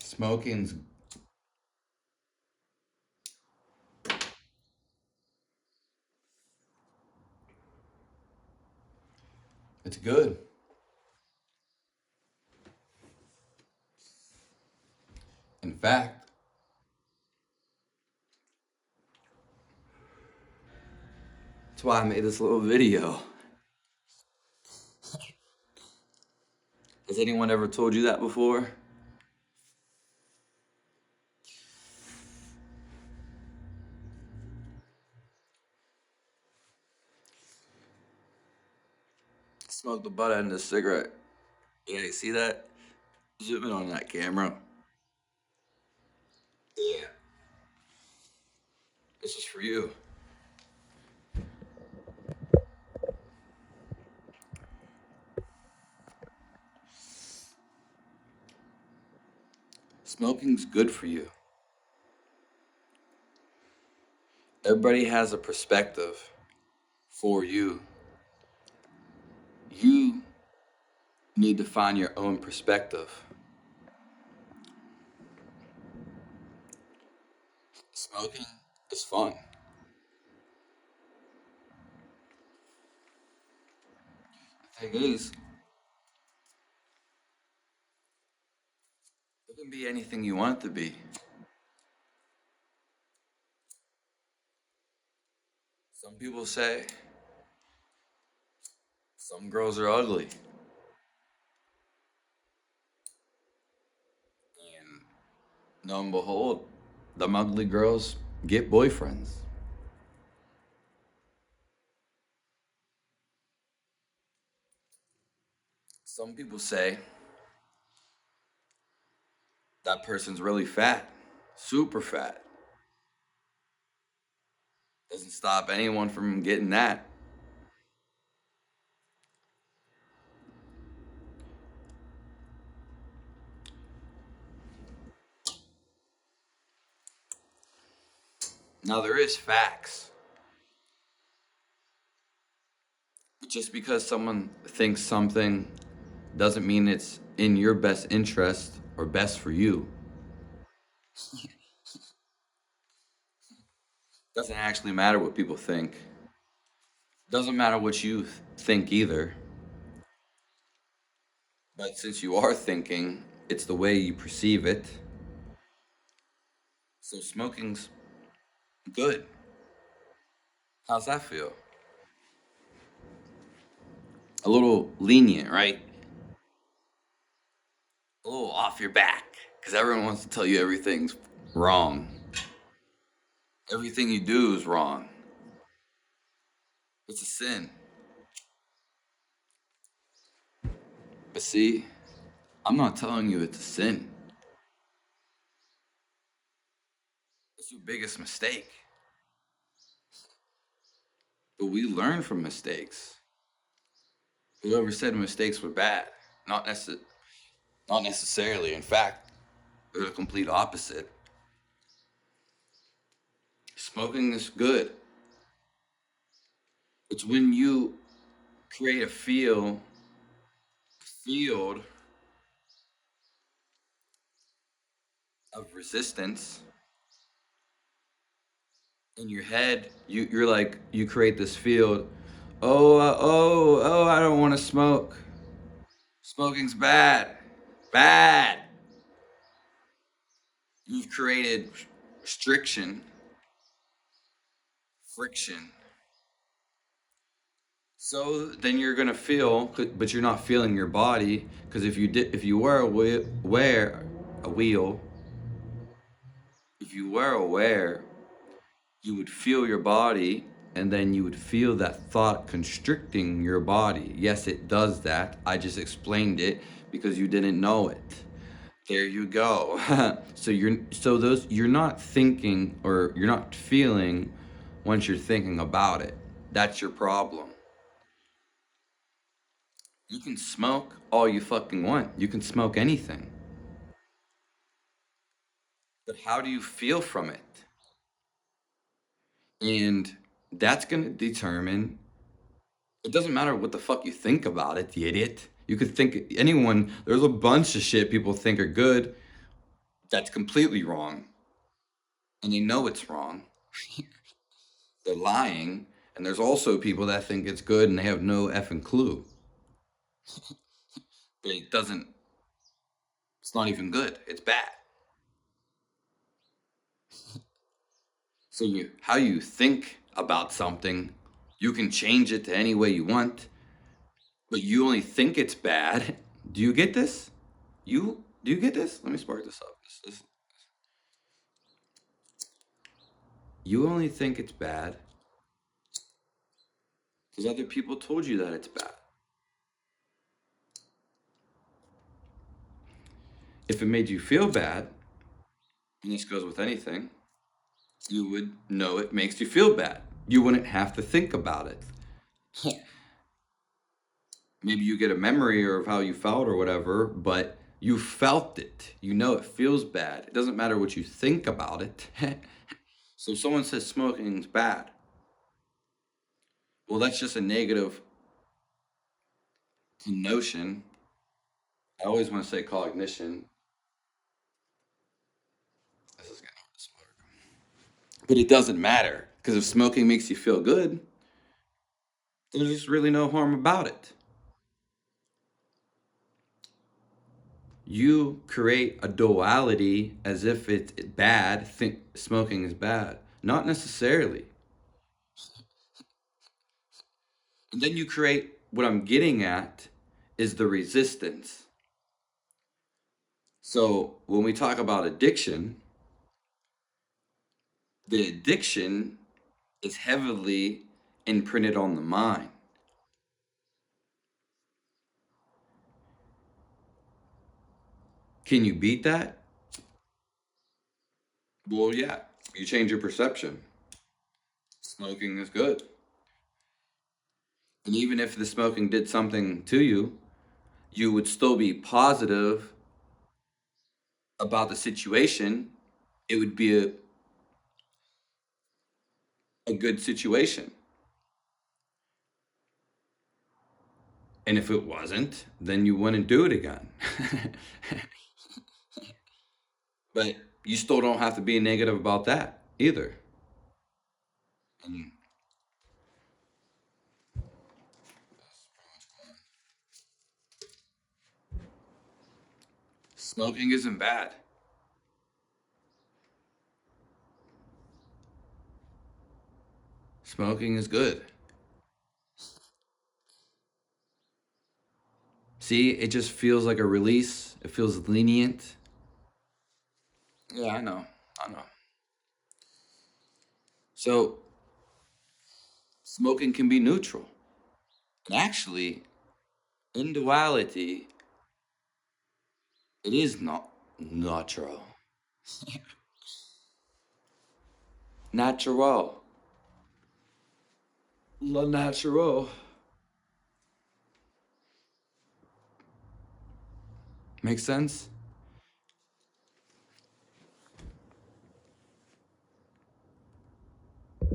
Smoking's it's good. In fact, that's why I made this little video. Has anyone ever told you that before? Smoke the butt end of the cigarette. Yeah, you see that? Zoom in on that camera. Yeah. This is for you. Smoking's good for you. Everybody has a perspective for you. You need to find your own perspective. Smoking is fun. The thing is, it can be anything you want it to be. Some people say some girls are ugly. And lo and behold, them ugly girls get boyfriends. Some people say that person's really fat, super fat. Doesn't stop anyone from getting that. Now, there is facts. Just because someone thinks something doesn't mean it's in your best interest or best for you. Doesn't actually matter what people think. Doesn't matter what you think either. But since you are thinking, it's the way you perceive it. So smoking's good. How's that feel? A little lenient, right? A little off your back. Because everyone wants to tell you everything's wrong. Everything you do is wrong. It's a sin. But see, I'm not telling you it's a sin. It's your biggest mistake. But we learn from mistakes. Whoever said mistakes were bad? Not necessarily. In fact, they're the complete opposite. Smoking is good. It's when you create a field of resistance in your head. You're like, you create this field. Oh, I don't want to smoke. Smoking's bad. Bad. You've created restriction, friction. So then you're gonna feel, but you're not feeling your body, because if you were aware, you would feel your body, and then you would feel that thought constricting your body. Yes, it does that. I just explained it because you didn't know it. There you go. You're not thinking, or you're not feeling once you're thinking about it. That's your problem. You can smoke all you fucking want. You can smoke anything. But how do you feel from it? And that's gonna determine. It doesn't matter what the fuck you think about it, you idiot. You could think anyone. There's a bunch of shit people think are good. That's completely wrong. And they know it's wrong. They're lying. And there's also people that think it's good and they have no effing clue. It doesn't, it's not even good. It's bad. So how you think about something, you can change it to any way you want, but you only think it's bad. Do you get this? Do you get this? Let me spark this up. You only think it's bad because other people told you that it's bad. If it made you feel bad, and this goes with anything, you would know it makes you feel bad. You wouldn't have to think about it. Maybe you get a memory or of how you felt or whatever, but you felt it. You know it feels bad. It doesn't matter what you think about it. So if someone says smoking's bad, well, that's just a negative notion. I always want to say cognition. This is getting hard to smoke. But it doesn't matter because if smoking makes you feel good, there's just really no harm about it. You create a duality as if it's bad, think smoking is bad. Not necessarily. And then you create what I'm getting at is the resistance. So when we talk about addiction, the addiction is heavily imprinted on the mind. Can you beat that? Well, yeah, you change your perception. Smoking is good. And even if the smoking did something to you, you would still be positive about the situation. It would be a good situation. And if it wasn't, then you wouldn't do it again. But you still don't have to be negative about that either. And smoking isn't bad. Smoking is good. See, it just feels like a release. It feels lenient. Yeah, I know. I know. So, smoking can be neutral. And actually, in duality, it is not natural. Natural. La natural. Make sense?